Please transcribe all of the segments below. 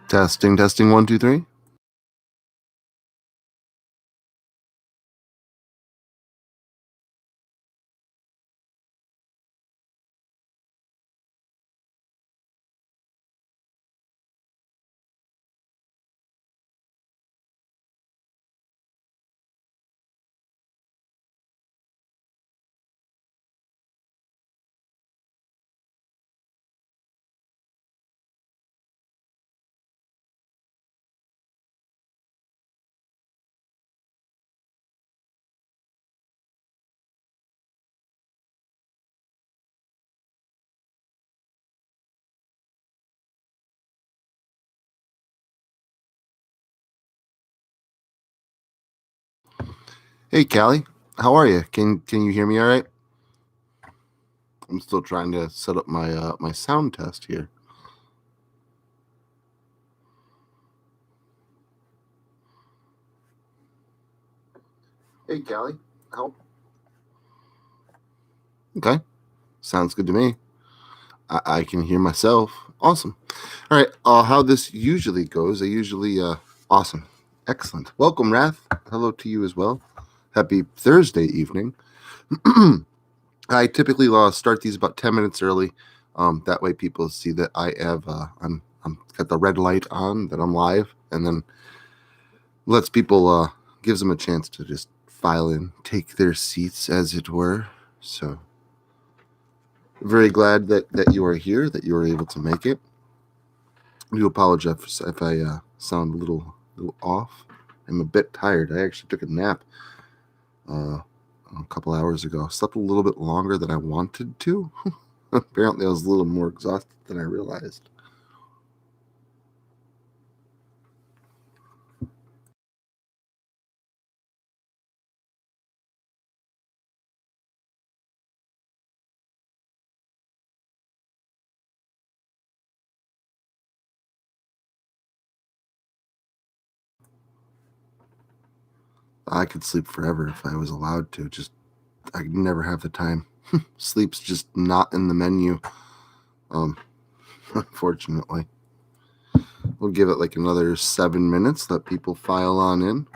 Testing, testing, 1, 2, 3. Hey, Callie, how are you? Can you hear me all right? I'm still trying to set up my sound test here. Hey, Callie, how? Okay, sounds good to me. I can hear myself. Awesome. All right. How this usually goes? Awesome, excellent. Welcome, Wrath. Hello to you as well. Happy Thursday evening. I typically start these about 10 minutes early. That way, people see that I'm got the red light on, that I'm live, and then lets people gives them a chance to just file in, take their seats, as it were. So, very glad that you are here, that you were able to make it. I do apologize if I sound a little off. I'm a bit tired. I actually took a nap a couple hours ago. Slept a little bit longer than I wanted to. Apparently, I was a little more exhausted than I realized. I could sleep forever if I was allowed to. Just I never have the time. Sleep's just not in the menu. Unfortunately. We'll give it like another 7 minutes. Let people file on in.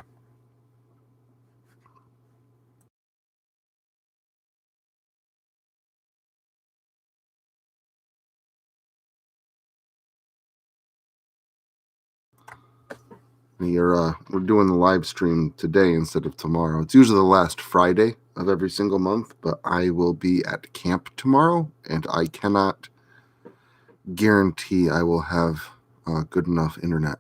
We're doing the live stream today instead of tomorrow. It's usually the last Friday of every single month, but I will be at camp tomorrow, and I cannot guarantee I will have good enough internet.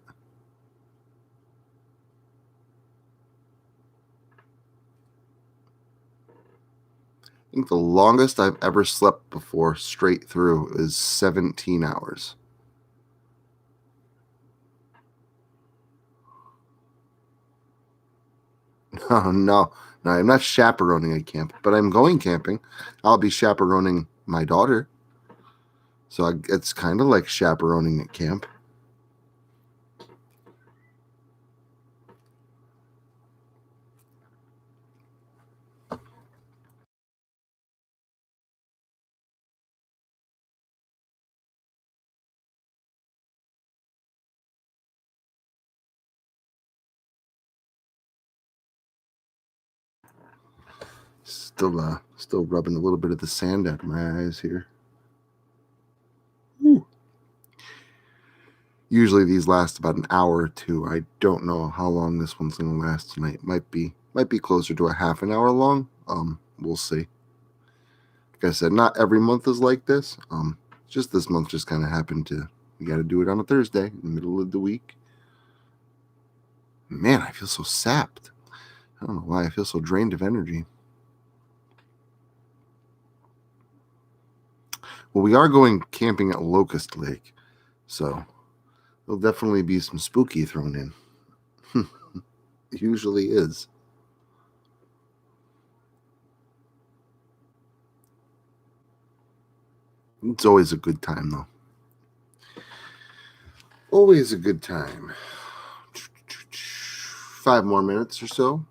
I think the longest I've ever slept before straight through is 17 hours. Oh, no, I'm not chaperoning a camp, but I'm going camping. I'll be chaperoning my daughter. So it's kind of like chaperoning at camp. Still rubbing a little bit of the sand out of my eyes here. Ooh. Usually these last about an hour or two. I don't know how long this one's going to last tonight. Might be closer to a half an hour long. We'll see. Like I said, not every month is like this. Just this month just kind of happened to. We got to do it on a Thursday, in the middle of the week. Man, I feel so sapped. I don't know why I feel so drained of energy. Well, we are going camping at Locust Lake, so there'll definitely be some spooky thrown in. It usually is. It's always a good time, though. Always a good time. 5 more minutes or so.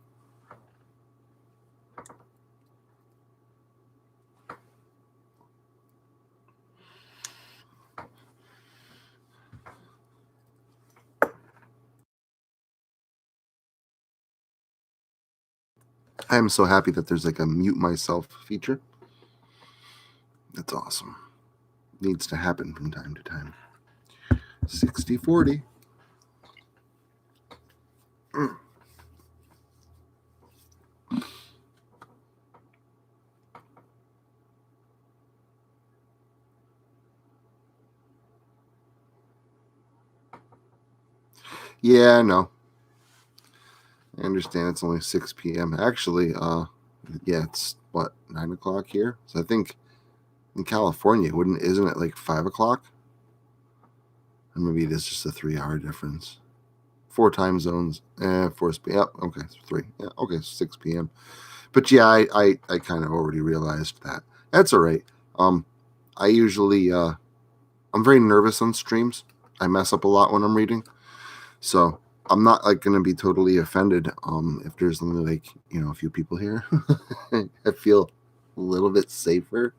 I'm so happy that there's like a mute myself feature. That's awesome. Needs to happen from time to time. 60-40. Yeah, no. I understand it's only 6 p.m. Actually, yeah, it's what, 9 o'clock here? So I think in California, isn't it like 5 o'clock? Or maybe it is just a 3-hour difference. 4 time zones. 4 yep, okay, it's 3. Yeah, okay, 6 p.m. But yeah, I kind of already realized that. That's all right. I usually I'm very nervous on streams. I mess up a lot when I'm reading. So I'm not like going to be totally offended if there's only like, a few people here. I feel a little bit safer.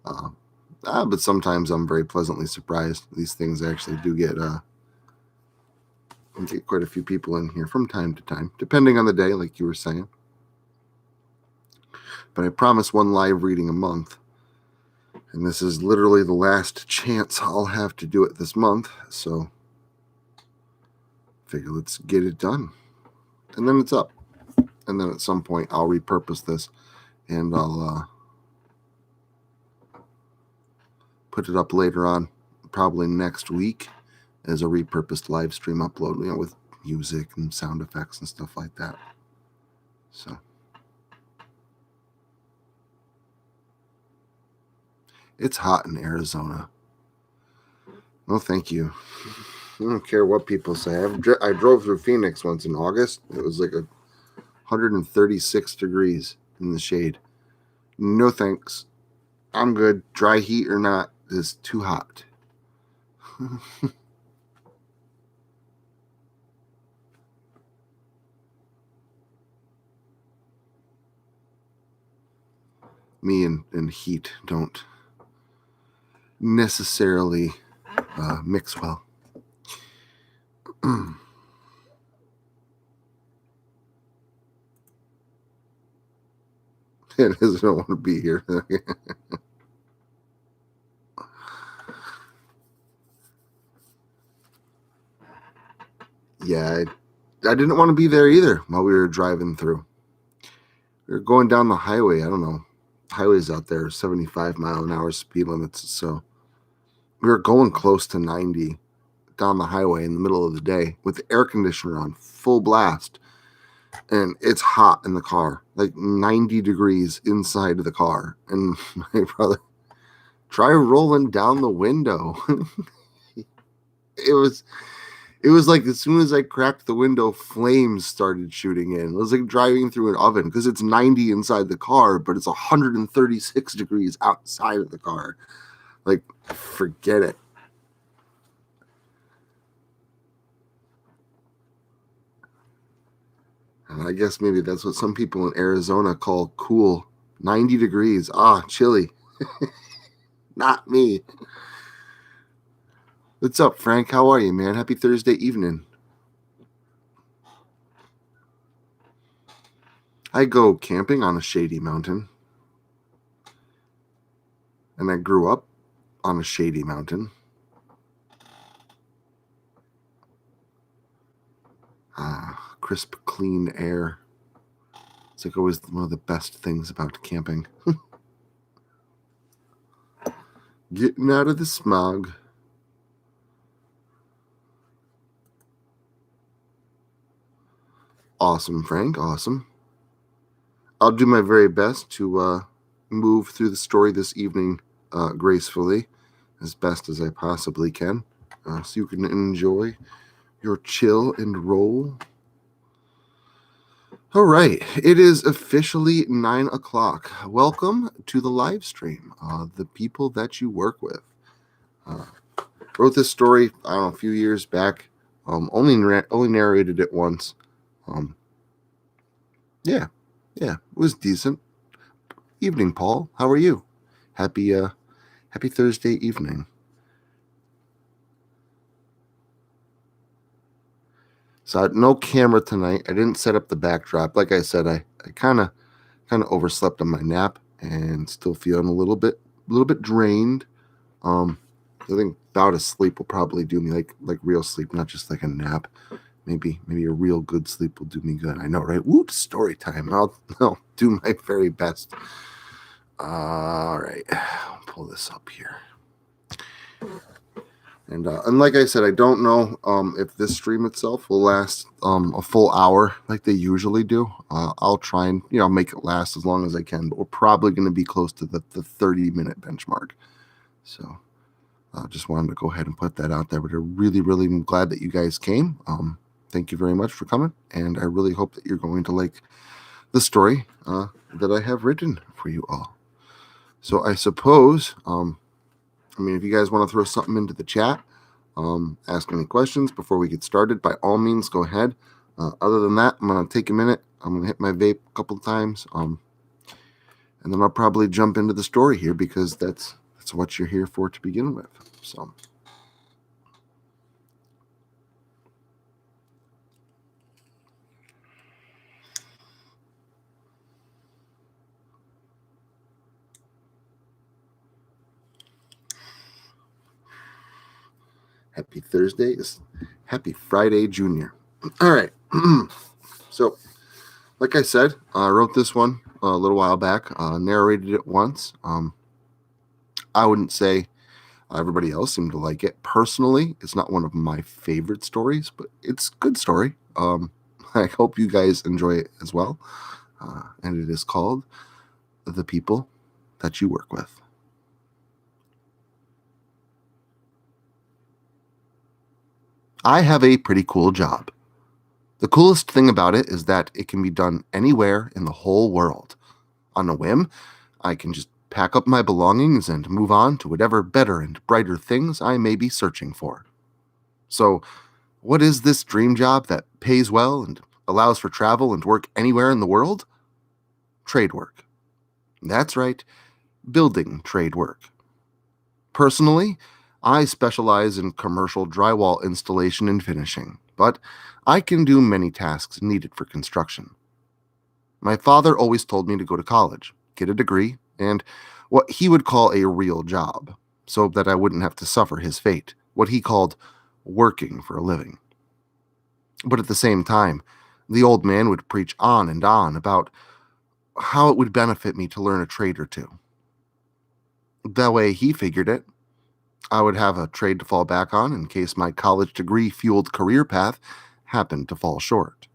But sometimes I'm very pleasantly surprised. These things actually do get quite a few people in here from time to time, depending on the day, like you were saying. But I promise one live reading a month. And this is literally the last chance I'll have to do it this month. So figure let's get it done. And then it's up. And then at some point I'll repurpose this and I'll put it up later on, probably next week, as a repurposed live stream upload, with music and sound effects and stuff like that. So it's hot in Arizona. No, thank you. I don't care what people say. I drove through Phoenix once in August. It was like 136 degrees in the shade. No thanks. I'm good. Dry heat or not, it's too hot. Me and heat don't necessarily mix well. It is. I don't want to be here. Yeah, I didn't want to be there either while we were driving through. We were going down the highway. I don't know. Highways out there, 75-mile-an-hour speed limits. So we were going close to 90 down the highway in the middle of the day with the air conditioner on full blast. And it's hot in the car, like 90 degrees inside of the car. And my brother, try rolling down the window. It was like as soon as I cracked the window, flames started shooting in. It was like driving through an oven because it's 90 inside the car, but it's 136 degrees outside of the car. Like, forget it. And I guess maybe that's what some people in Arizona call cool. 90 degrees. Chilly. Not me. What's up, Frank? How are you, man? Happy Thursday evening. I go camping on a shady mountain. And I grew up on a shady mountain. Crisp, clean air. It's like always one of the best things about camping. Getting out of the smog. Awesome, Frank. Awesome. I'll do my very best to move through the story this evening gracefully, as best as I possibly can, so you can enjoy your chill and roll. All right, it is officially 9 o'clock. Welcome to the live stream, the people that you work with. Wrote this story, I don't know, a few years back. Only narrated it once. Yeah, it was decent. Evening, Paul. How are you? Happy Thursday evening. So no camera tonight. I didn't set up the backdrop. Like I said, I kind of overslept on my nap and still feeling a little bit drained. Um, I think bout of sleep will probably do me like real sleep, not just like a nap. Maybe a real good sleep will do me good. I know, right? Woo, story time. I'll do my very best. All right, I'll pull this up here. And like I said, I don't know if this stream itself will last a full hour like they usually do. I'll try and make it last as long as I can, but we're probably going to be close to the 30-minute benchmark. So just wanted to go ahead and put that out there. But I really, really am glad that you guys came. Thank you very much for coming, and I really hope that you're going to like the story that I have written for you all. So I suppose, if you guys want to throw something into the chat, ask any questions before we get started, by all means, go ahead. Other than that, I'm going to take a minute. I'm going to hit my vape a couple of times, and then I'll probably jump into the story here because that's what you're here for to begin with. So. Happy Thursday. Happy Friday, Junior. All right. So, like I said, I wrote this one a little while back, narrated it once. I wouldn't say everybody else seemed to like it. Personally, it's not one of my favorite stories, but it's a good story. I hope you guys enjoy it as well. And it is called The People That You Work With. I have a pretty cool job. The coolest thing about it is that it can be done anywhere in the whole world. On a whim, I can just pack up my belongings and move on to whatever better and brighter things I may be searching for. So, what is this dream job that pays well and allows for travel and work anywhere in the world? Trade work. That's right, building trade work. Personally, I specialize in commercial drywall installation and finishing, but I can do many tasks needed for construction. My father always told me to go to college, get a degree, and what he would call a real job, so that I wouldn't have to suffer his fate, what he called working for a living. But at the same time, the old man would preach on and on about how it would benefit me to learn a trade or two. That way he figured it, I would have a trade to fall back on in case my college degree-fueled career path happened to fall short.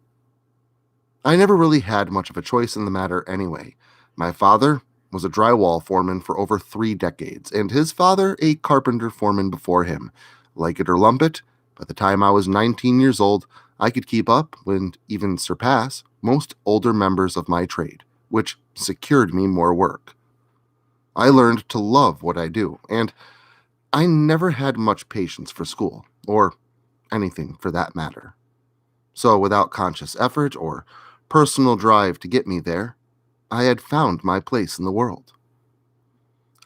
I never really had much of a choice in the matter anyway. My father was a drywall foreman for over 3 decades, and his father a carpenter foreman before him. Like it or lump it, by the time I was 19 years old, I could keep up and even surpass most older members of my trade, which secured me more work. I learned to love what I do, and I never had much patience for school, or anything for that matter. So without conscious effort or personal drive to get me there, I had found my place in the world.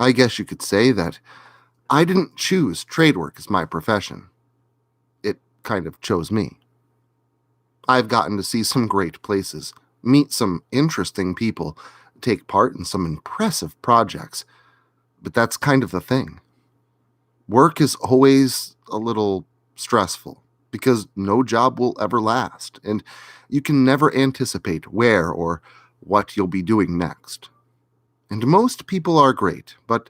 I guess you could say that I didn't choose trade work as my profession. It kind of chose me. I've gotten to see some great places, meet some interesting people, take part in some impressive projects, but that's kind of the thing. Work is always a little stressful because no job will ever last, and you can never anticipate where or what you'll be doing next. And most people are great, but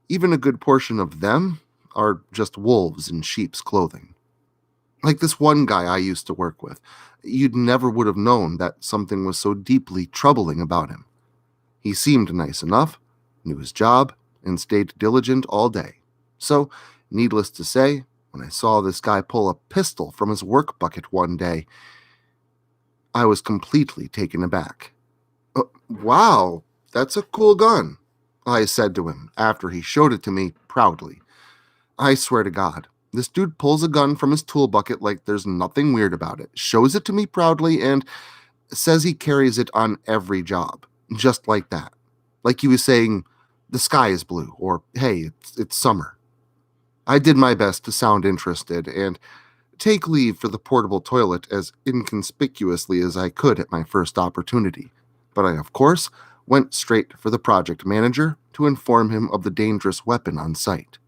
even a good portion of them are just wolves in sheep's clothing. Like this one guy I used to work with, you'd never would have known that something was so deeply troubling about him. He seemed nice enough, knew his job, and stayed diligent all day. So, needless to say, when I saw this guy pull a pistol from his work bucket one day, I was completely taken aback. Wow, that's a cool gun, I said to him after he showed it to me proudly. I swear to God, this dude pulls a gun from his tool bucket like there's nothing weird about it, shows it to me proudly, and says he carries it on every job, just like that. Like he was saying, the sky is blue, or hey, it's summer. I did my best to sound interested, and take leave for the portable toilet as inconspicuously as I could at my first opportunity, but I, of course, went straight for the project manager to inform him of the dangerous weapon on site.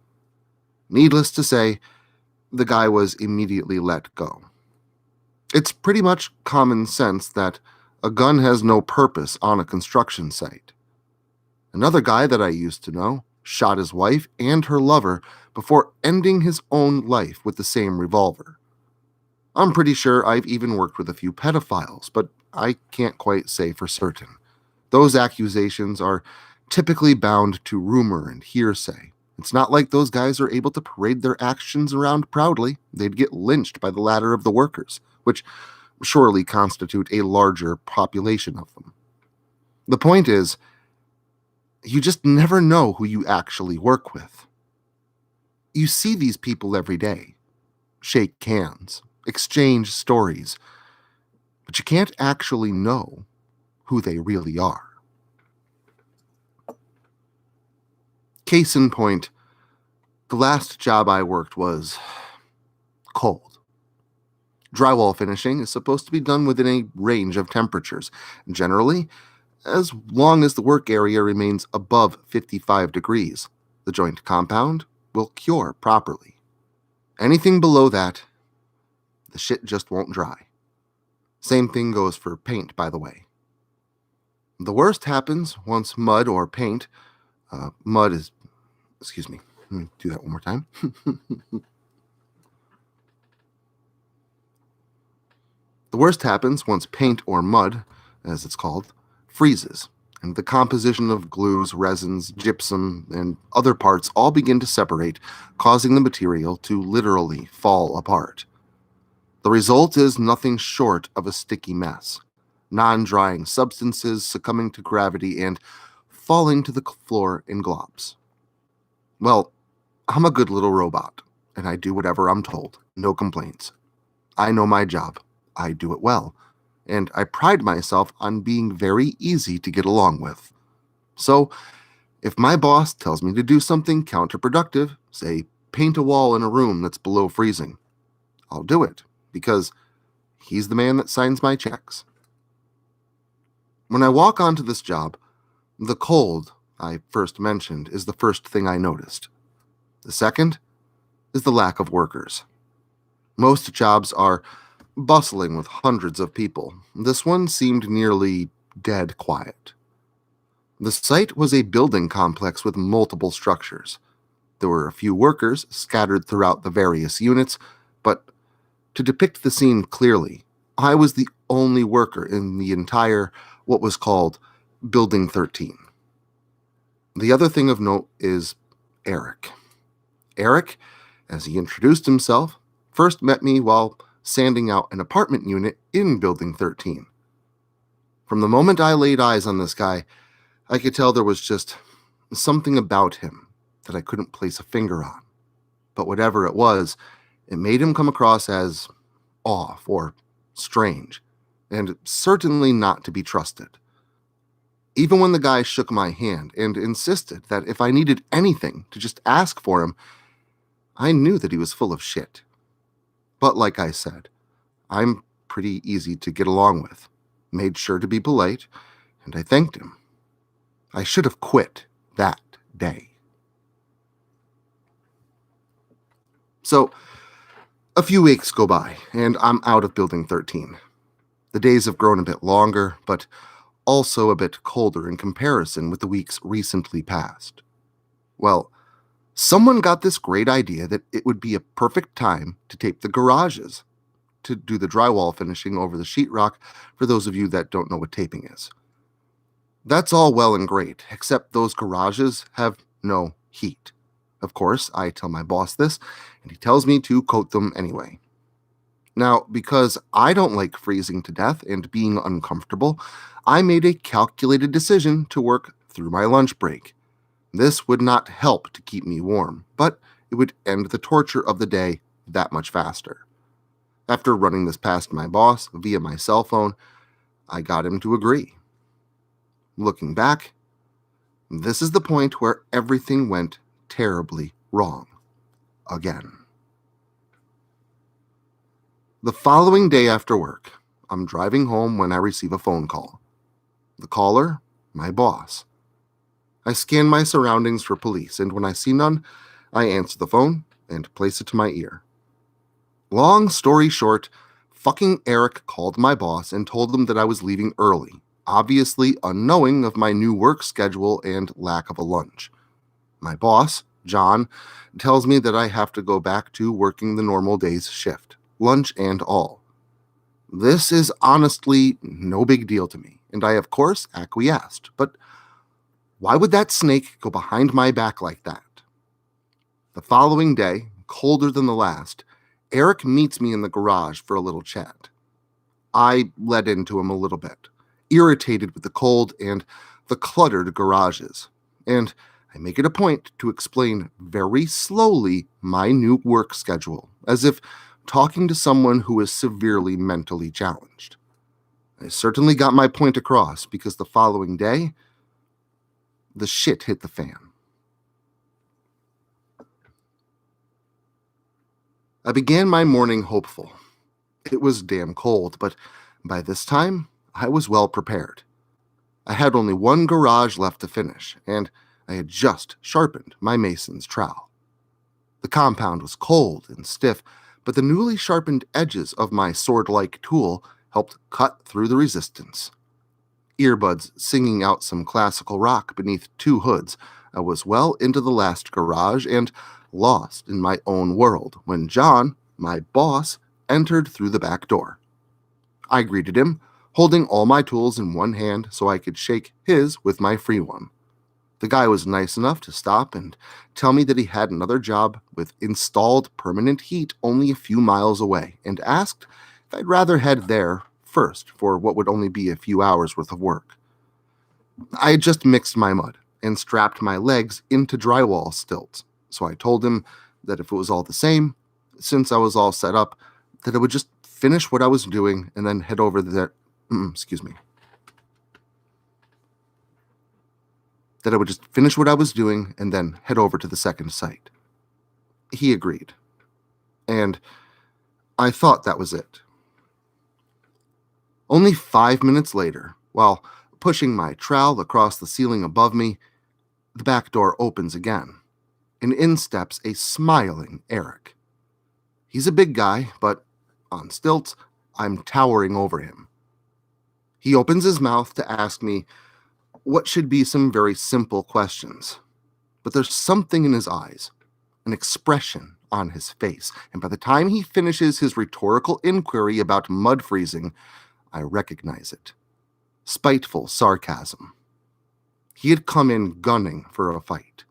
Needless to say, the guy was immediately let go. It's pretty much common sense that a gun has no purpose on a construction site. Another guy that I used to know shot his wife and her lover before ending his own life with the same revolver. I'm pretty sure I've even worked with a few pedophiles, but I can't quite say for certain. Those accusations are typically bound to rumor and hearsay. It's not like those guys are able to parade their actions around proudly. They'd get lynched by the ladder of the workers, which surely constitute a larger population of them. The point is, you just never know who you actually work with. You see these people every day, shake hands, exchange stories, but you can't actually know who they really are. Case in point, the last job I worked was cold. Drywall finishing is supposed to be done within a range of temperatures, generally, as long as the work area remains above 55 degrees. The joint compound will cure properly. Anything below that, the shit just won't dry. Same thing goes for paint, by the way. The worst happens once mud or paint, let me do that one more time. The worst happens once paint or mud, as it's called, freezes, and the composition of glues, resins, gypsum, and other parts all begin to separate, causing the material to literally fall apart. The result is nothing short of a sticky mess, non-drying substances succumbing to gravity and falling to the floor in globs. Well, I'm a good little robot, and I do whatever I'm told, no complaints. I know my job, I do it well, and I pride myself on being very easy to get along with. So, if my boss tells me to do something counterproductive, say paint a wall in a room that's below freezing, I'll do it, because he's the man that signs my checks. When I walk onto this job, the cold I first mentioned is the first thing I noticed. The second is the lack of workers. Most jobs are bustling with hundreds of people. This one seemed nearly dead quiet. The site was a building complex with multiple structures. There were a few workers scattered throughout the various units, but to depict the scene clearly, I was the only worker in the entire, what was called, Building 13. The other thing of note is Eric. Eric, as he introduced himself, first met me while sanding out an apartment unit in Building 13. From the moment I laid eyes on this guy, I could tell there was just something about him that I couldn't place a finger on. But whatever it was, it made him come across as off or strange, and certainly not to be trusted. Even when the guy shook my hand and insisted that if I needed anything to just ask for him, I knew that he was full of shit. But like I said, I'm pretty easy to get along with. Made sure to be polite, and I thanked him. I should have quit that day. So, a few weeks go by, and I'm out of Building 13. The days have grown a bit longer, but also a bit colder in comparison with the weeks recently passed. Well, someone got this great idea that it would be a perfect time to tape the garages to do the drywall finishing over the sheetrock, for those of you that don't know what taping is. That's all well and great, except those garages have no heat. Of course, I tell my boss this, and he tells me to coat them anyway. Now, because I don't like freezing to death and being uncomfortable, I made a calculated decision to work through my lunch break. This would not help to keep me warm, but it would end the torture of the day that much faster. After running this past my boss via my cell phone, I got him to agree. Looking back, this is the point where everything went terribly wrong. Again. The following day after work, I'm driving home when I receive a phone call. The caller, my boss. I scan my surroundings for police, and when I see none, I answer the phone and place it to my ear. Long story short, fucking Eric called my boss and told him that I was leaving early, obviously unknowing of my new work schedule and lack of a lunch. My boss, John, tells me that I have to go back to working the normal day's shift, lunch and all. This is honestly no big deal to me, and I of course acquiesced, but why would that snake go behind my back like that? The following day, colder than the last, Eric meets me in the garage for a little chat. I let into him a little bit, irritated with the cold and the cluttered garages, and I make it a point to explain very slowly my new work schedule, as if talking to someone who is severely mentally challenged. I certainly got my point across because the following day, the shit hit the fan. I began my morning hopeful. It was damn cold, but by this time, I was well prepared. I had only one garage left to finish, and I had just sharpened my mason's trowel. The compound was cold and stiff, but the newly sharpened edges of my sword-like tool helped cut through the resistance. Earbuds singing out some classical rock beneath two hoods, I was well into the last garage and lost in my own world when John, my boss, entered through the back door. I greeted him, holding all my tools in one hand so I could shake his with my free one. The guy was nice enough to stop and tell me that he had another job with installed permanent heat only a few miles away, and asked if I'd rather head there first for what would only be a few hours worth of work. I had just mixed my mud and strapped my legs into drywall stilts, so I told him that if it was all the same, since I was all set up, that I would just finish what I was doing and then head over there. That I would just finish what I was doing and then head over to the second site. He agreed. And I thought that was it. Only 5 minutes later, while pushing my trowel across the ceiling above me, the back door opens again, and in steps a smiling Eric. He's a big guy, but on stilts, I'm towering over him. He opens his mouth to ask me what should be some very simple questions, but there's something in his eyes, an expression on his face, and by the time he finishes his rhetorical inquiry about mud freezing, I recognize it. Spiteful sarcasm. He had come in gunning for a fight.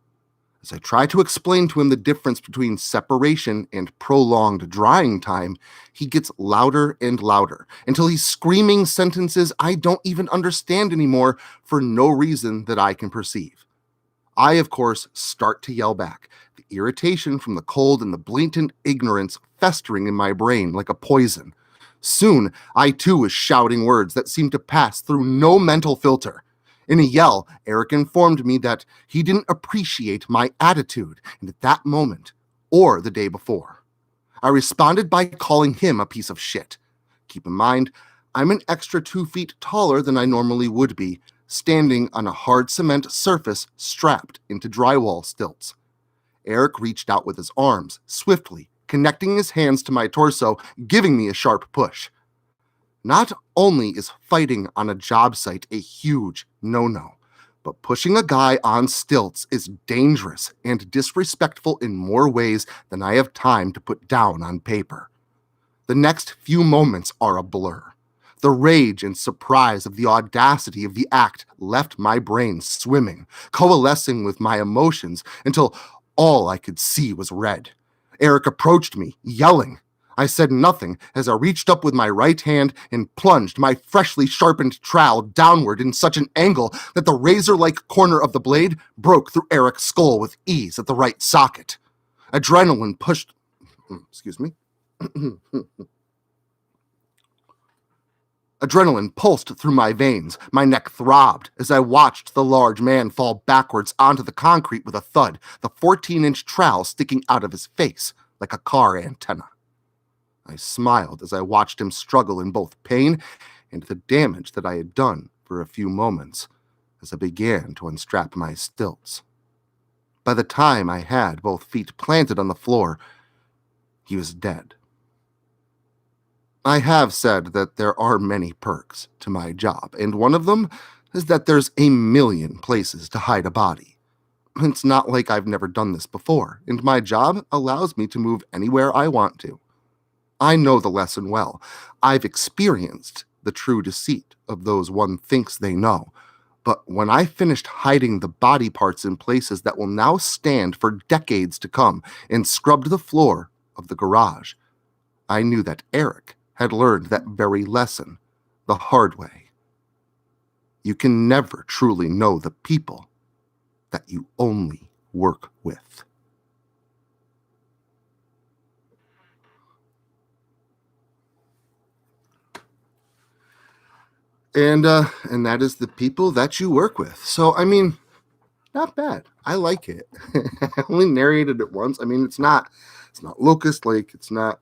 As I try to explain to him the difference between separation and prolonged drying time, he gets louder and louder until he's screaming sentences I don't even understand anymore for no reason that I can perceive. I, of course, start to yell back, the irritation from the cold and the blatant ignorance festering in my brain like a poison. Soon, I too was shouting words that seemed to pass through no mental filter. In a yell, Eric informed me that he didn't appreciate my attitude, and at that moment, or the day before, I responded by calling him a piece of shit. Keep in mind, I'm an extra 2 feet taller than I normally would be, standing on a hard cement surface strapped into drywall stilts. Eric reached out with his arms, swiftly, connecting his hands to my torso, giving me a sharp push. Not only is fighting on a job site a huge no-no, but pushing a guy on stilts is dangerous and disrespectful in more ways than I have time to put down on paper. The next few moments are a blur. The rage and surprise of the audacity of the act left my brain swimming, coalescing with my emotions until all I could see was red. Eric approached me, yelling. I said nothing as I reached up with my right hand and plunged my freshly sharpened trowel downward in such an angle that the razor-like corner of the blade broke through Eric's skull with ease at the right socket. Adrenaline pushed... Adrenaline pulsed through my veins. My neck throbbed as I watched the large man fall backwards onto the concrete with a thud, the 14-inch trowel sticking out of his face like a car antenna. I smiled as I watched him struggle in both pain and the damage that I had done for a few moments as I began to unstrap my stilts. By the time I had both feet planted on the floor, he was dead. I have said that there are many perks to my job, and one of them is that there's a million places to hide a body. It's not like I've never done this before, and my job allows me to move anywhere I want to. I know the lesson well. I've experienced the true deceit of those one thinks they know. But when I finished hiding the body parts in places that will now stand for decades to come and scrubbed the floor of the garage, I knew that Eric had learned that very lesson the hard way. You can never truly know the people that you only work with. And that is the people that you work with. So I mean, not bad. I like it. I only narrated it once. I mean, it's not Locust Lake. It's not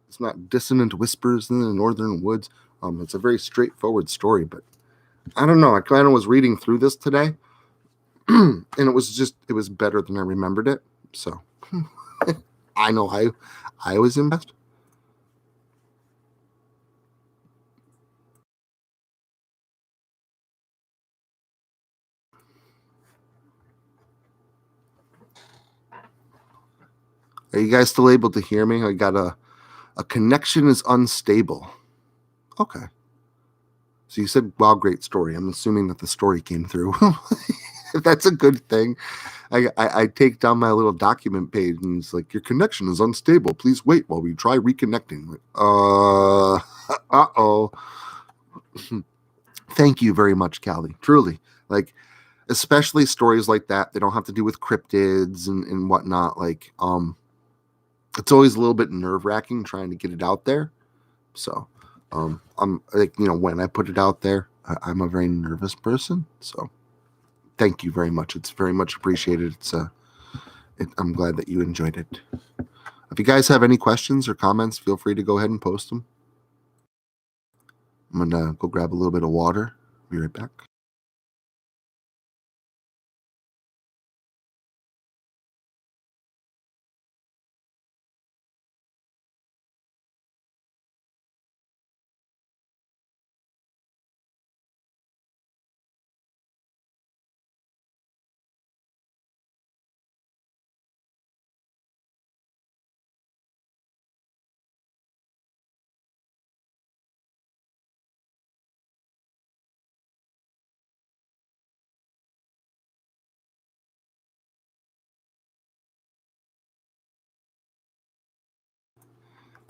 Dissonant Whispers in the Northern Woods. It's a very straightforward story, but I don't know. I kind of was reading through this today, and it was better than I remembered it. So I know I was impressed. Are you guys still able to hear me? I got a connection is unstable. Okay. So you said, wow, great story. I'm assuming that the story came through. That's a good thing. I take down my little document page and it's like, your connection is unstable. Please wait while we try reconnecting. Like, uh-oh. Thank you very much, Callie. Truly. Like, especially stories like that, they don't have to do with cryptids and whatnot. Like, it's always a little bit nerve-wracking trying to get it out there. So, I'm like, when I put it out there, I'm a very nervous person. So, thank you very much. It's very much appreciated. I'm glad that you enjoyed it. If you guys have any questions or comments, feel free to go ahead and post them. I'm gonna go grab a little bit of water. Be right back.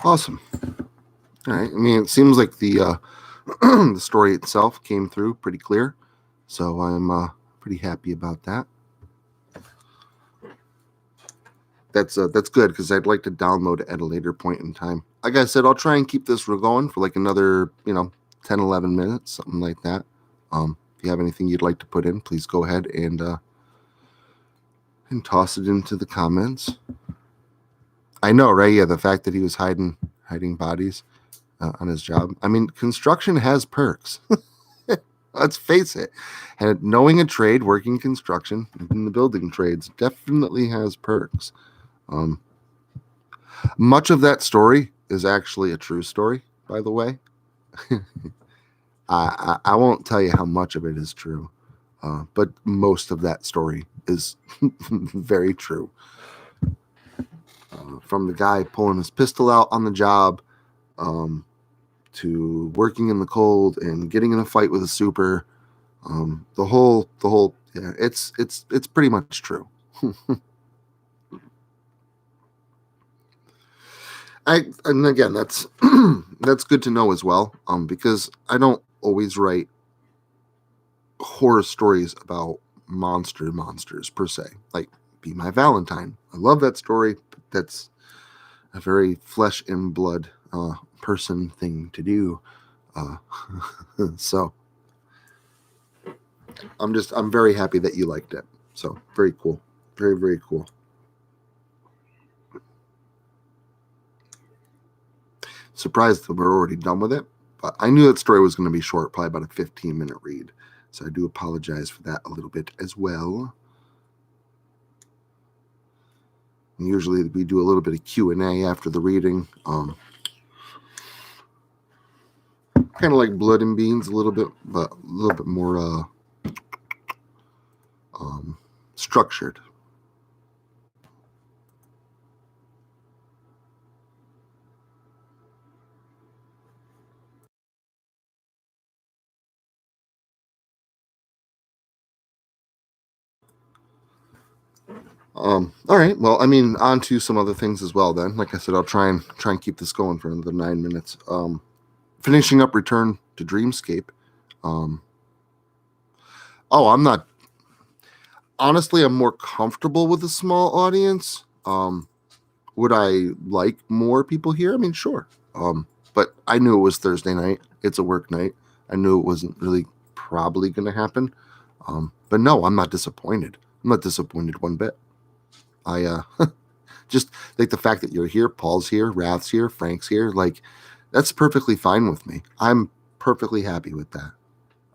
Awesome. All right. I mean, it seems like the the story itself came through pretty clear, so I'm pretty happy about that. That's good because I'd like to download it at a later point in time. Like I said, I'll try and keep this going for like another 10, 11 minutes, something like that. If you have anything you'd like to put in, please go ahead and toss it into the comments. I know, right? Yeah, the fact that he was hiding bodies on his job. I mean, construction has perks. Let's face it. And knowing a trade, working construction in the building trades definitely has perks. Um, much of that story is actually a true story, by the way. I won't tell you how much of it is true, but most of that story is very true. From the guy pulling his pistol out on the job, to working in the cold and getting in a fight with a super, yeah, it's pretty much true. And again, that's that's good to know as well, because I don't always write horror stories about monsters per se. Like, Be My Valentine. I love that story, but that's a very flesh and blood person thing to do. Uh, so I'm very happy that you liked it. So very cool, very very cool. surprised that we're already done with it. But I knew that story was going to be short, probably about a 15-minute read. So I do apologize for that a little bit as well. And usually we do a little bit of Q&A after the reading. Kind of like Blood and Beans a little bit, but a little bit more structured. All right. Well, I mean, on to some other things as well. Then, like I said, I'll try and keep this going for another 9 minutes. Finishing up Return to Dreamscape. I'm not. Honestly, I'm more comfortable with a small audience. Would I like more people here? I mean, sure. But I knew it was Thursday night. It's a work night. I knew it wasn't really probably going to happen. But no, I'm not disappointed. I'm not disappointed one bit. I just like the fact that you're here, Paul's here, Rath's here, Frank's here. Like, that's perfectly fine with me. I'm perfectly happy with that.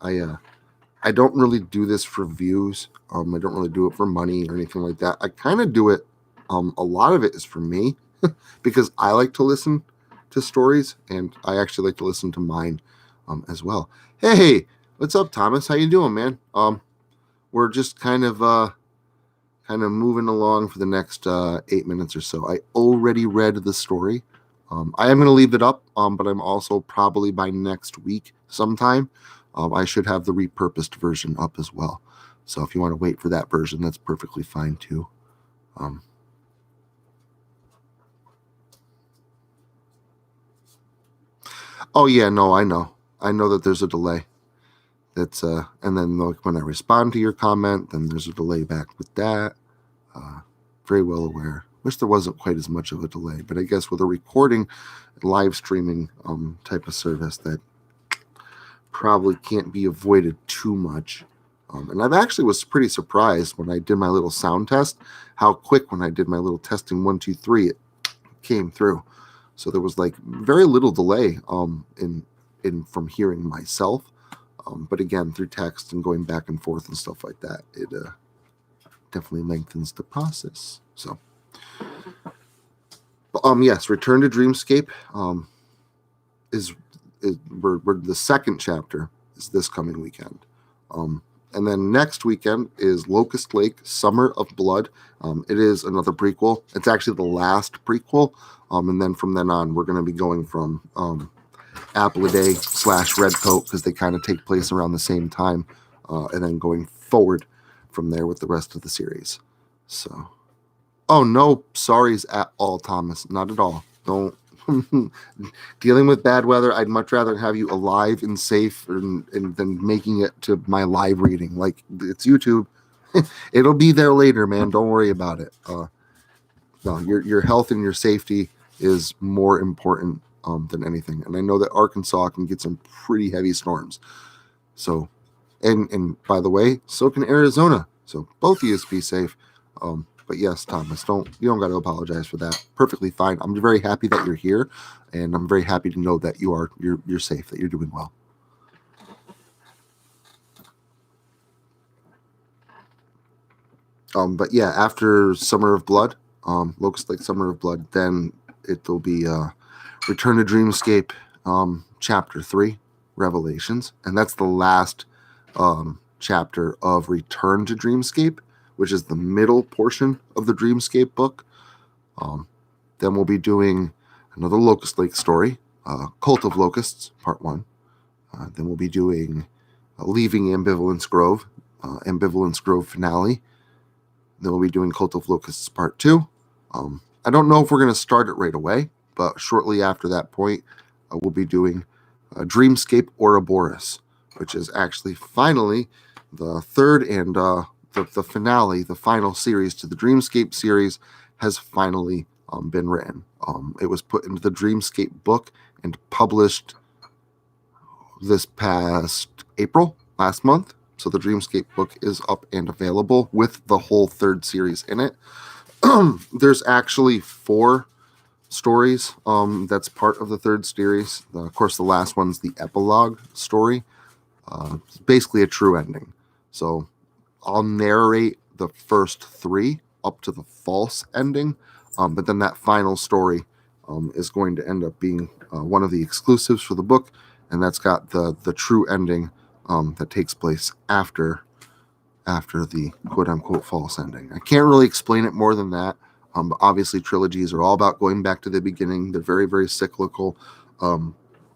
I don't really do this for views. I don't really do it for money or anything like that. I kind of do it. A lot of it is for me because I like to listen to stories, and I actually like to listen to mine as well. Hey, what's up, Thomas? How you doing, man? We're just kind of moving along for the next 8 minutes or so. I already read the story. I am going to leave it up, but I'm also probably by next week sometime, I should have the repurposed version up as well. So if you want to wait for that version, that's perfectly fine too. Oh yeah, no, I know that there's a delay. That's and then like when I respond to your comment, then there's a delay back with that. Very well aware. Wish there wasn't quite as much of a delay, but I guess with a recording, live streaming type of service, that probably can't be avoided too much. And I've actually was pretty surprised when I did my little sound test, how quick when I did my little testing 1, 2, 3, it came through. So there was like very little delay in from hearing myself. But again, through text and going back and forth and stuff like that, it definitely lengthens the process. So, yes, Return to Dreamscape is we're the second chapter is this coming weekend. And then next weekend is Locust Lake, Summer of Blood. It is another prequel. It's actually the last prequel. And then from then on, we're going to be going from Apple a Day / Redcoat, because they kind of take place around the same time. And then going forward from there with the rest of the series. So, oh, no sorries at all, Thomas. Not at all. Don't. Dealing with bad weather, I'd much rather have you alive and safe and than making it to my live reading. Like, it's YouTube. It'll be there later, man. Don't worry about it. No, your health and your safety is more important than anything. And I know that Arkansas can get some pretty heavy storms. So, and by the way, so can Arizona. So both of you be safe. But yes, Thomas, you don't got to apologize for that. Perfectly fine. I'm very happy that you're here, and I'm very happy to know that you're safe, that you're doing well. But yeah, after Summer of Blood, Locust Lake Summer of Blood, then it'll be Return to Dreamscape, Chapter 3, Revelations, and that's the last chapter of Return to Dreamscape, which is the middle portion of the Dreamscape book. Then we'll be doing another Locust Lake story, Cult of Locusts, Part 1. Then we'll be doing Leaving Ambivalence Grove, Ambivalence Grove finale. Then we'll be doing Cult of Locusts Part 2. I don't know if we're going to start it right away, but shortly after that point, we'll be doing Dreamscape Ouroboros, which is actually finally the third and the finale, the final series to the Dreamscape series has finally been written. It was put into the Dreamscape book and published this past April, last month. So the Dreamscape book is up and available with the whole third series in it. There's actually 4 stories that's part of the third series. Of course, the last one's the epilogue story. It's basically a true ending. So I'll narrate the first 3 up to the false ending, but then that final story is going to end up being one of the exclusives for the book, and that's got the true ending that takes place after the quote-unquote false ending. I can't really explain it more than that. But obviously, trilogies are all about going back to the beginning. They're very, very cyclical.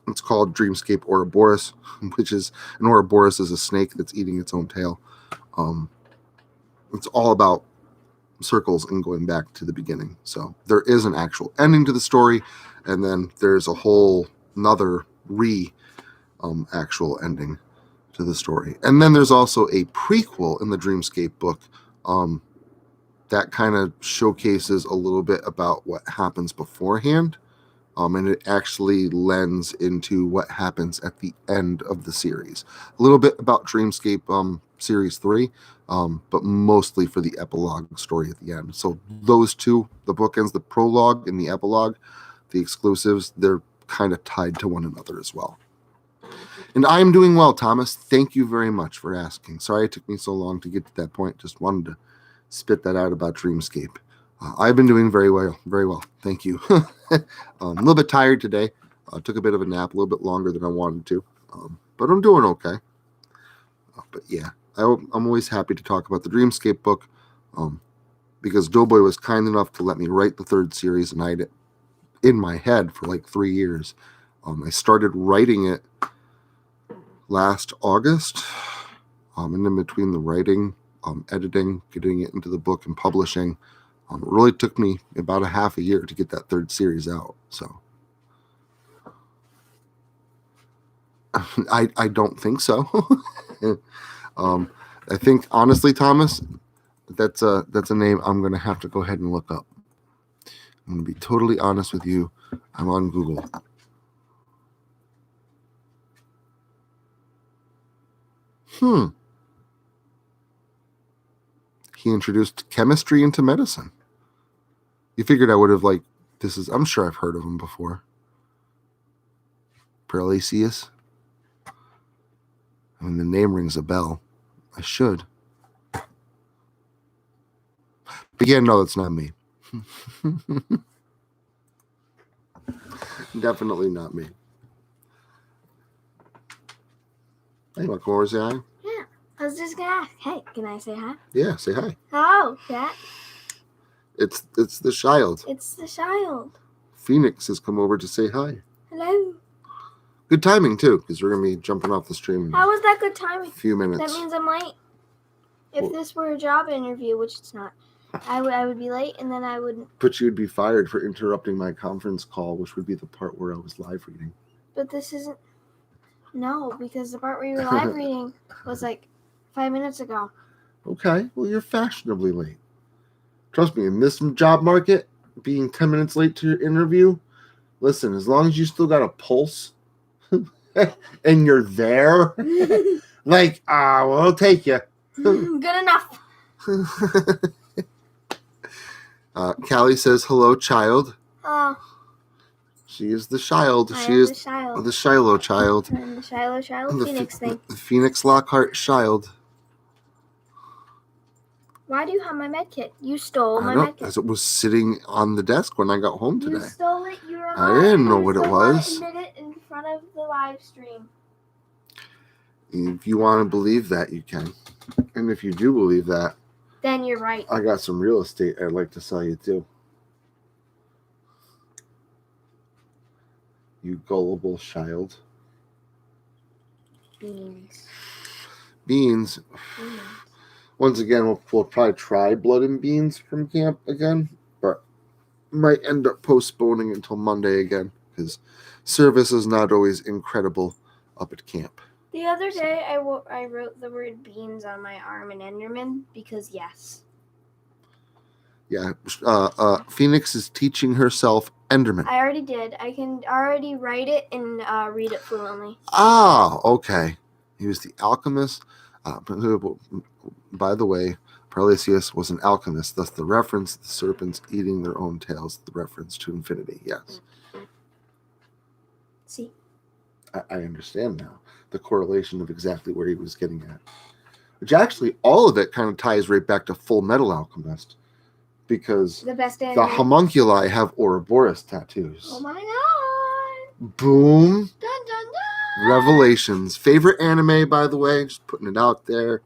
It's called Dreamscape Ouroboros, which is an Ouroboros is a snake that's eating its own tail. It's all about circles and going back to the beginning. So there is an actual ending to the story, and then there's a whole another actual ending to the story. And then there's also a prequel in the Dreamscape book that kind of showcases a little bit about what happens beforehand. And it actually lends into what happens at the end of the series. A little bit about Dreamscape Series 3, but mostly for the epilogue story at the end. So those two, the bookends, the prologue and the epilogue, the exclusives, they're kind of tied to one another as well. And I am doing well, Thomas. Thank you very much for asking. Sorry it took me so long to get to that point. Just wanted to spit that out about Dreamscape. I've been doing very well. Thank you. A little bit tired today. Took a bit of a nap, a little bit longer than I wanted to. But I'm doing okay. But yeah, I'm always happy to talk about the Dreamscape book because Doughboy was kind enough to let me write the third series, and I had it in my head for like 3 years. I started writing it last August, and in between the writing, editing, getting it into the book, and publishing, it really took me about a half a year to get that third series out. So I don't think so. I think honestly, Thomas, that's a name I'm going to have to go ahead and look up. I'm going to be totally honest with you. I'm on Google. He introduced chemistry into medicine. You figured I would have I'm sure I've heard of him before. Paracelsus. I mean, the name rings a bell. I should. But yeah, no, that's not me. Definitely not me. Hey, want to come over and say hi? Yeah, I was just gonna ask. Hey, can I say hi? Yeah, say hi. Hello, Cat. It's the child. It's the child. Phoenix has come over to say hi. Hello. Good timing too, because we're gonna be jumping off the stream. How was that good timing? A few minutes. That means I'm late. If this were a job interview, which it's not, I would be late, and then I wouldn't. But you'd be fired for interrupting my conference call, which would be the part where I was live reading. But this isn't. No, because the part where you were live reading was like 5 minutes ago. Okay, well, you're fashionably late. Trust me, in this job market, being 10 minutes late to your interview, listen, as long as you still got a pulse and you're there, we'll take you. Good enough. Callie says, hello, child. Oh. She is the child. I she am is the child. the Shiloh child. I'm the Shiloh child Phoenix thing. The Phoenix Lockhart child. Why do you have my med kit? You stole my med kit. As it was sitting on the desk when I got home today. You stole it. You were I didn't know what it was. Admit it in front of the live stream. If you want to believe that, you can. And if you do believe that, then you're right. I got some real estate I'd like to sell you too. You gullible child. Beans. Once again, we'll probably try blood and beans from camp again, but might end up postponing until Monday again because service is not always incredible up at camp. The other day, I wrote the word beans on my arm in Enderman because yes. Yeah, Phoenix is teaching herself Enderman. I already did. I can already write it and read it fluently. Ah, okay. He was the alchemist. By the way, Paracelsus was an alchemist, thus the reference, the serpents eating their own tails, the reference to infinity. Yes. See. I understand now the correlation of exactly where he was getting at. Which actually, all of it kind of ties right back to Full Metal Alchemist, because The best the anime. homunculi have Ouroboros tattoos. Oh my god. Boom. Dun dun dun. Revelations. Favorite anime, by the way, just putting it out there.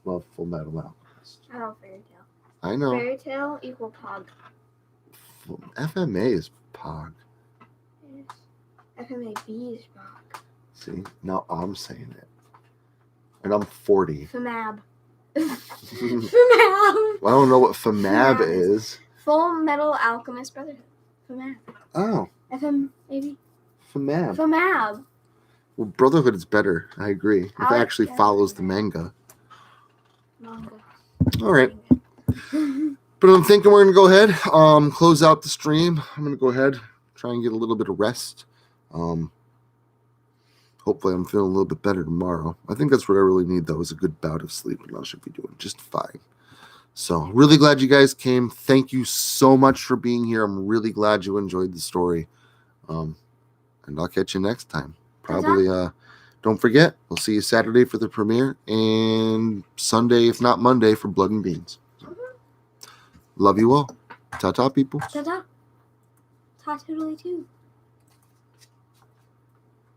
Love Full Metal Alchemist. I love Fairy Tail. I know. Fairy Tail equal Pog. FMA is Pog. Yes. FMAB is Pog. See, now I'm saying it. And I'm 40. FMAB. Well, FMAB. I don't know what FMAB is. Full Metal Alchemist Brotherhood. FMAB. Oh. FM maybe. FMAB. FMAB. Well, Brotherhood is better. I agree. It I like actually that. follows the manga. Manga. All right. But I'm thinking we're going to go ahead, close out the stream. I'm going to go ahead, try and get a little bit of rest. Hopefully I'm feeling a little bit better tomorrow. I think that's what I really need, though, is a good bout of sleep, and I should be doing just fine. So really glad you guys came. Thank you so much for being here. I'm really glad you enjoyed the story. And I'll catch you next time. Probably, don't forget, we'll see you Saturday for the premiere and Sunday, if not Monday, for Blood and Beans. Love you all. Ta-ta, people. Ta-ta. Ta-toodly too.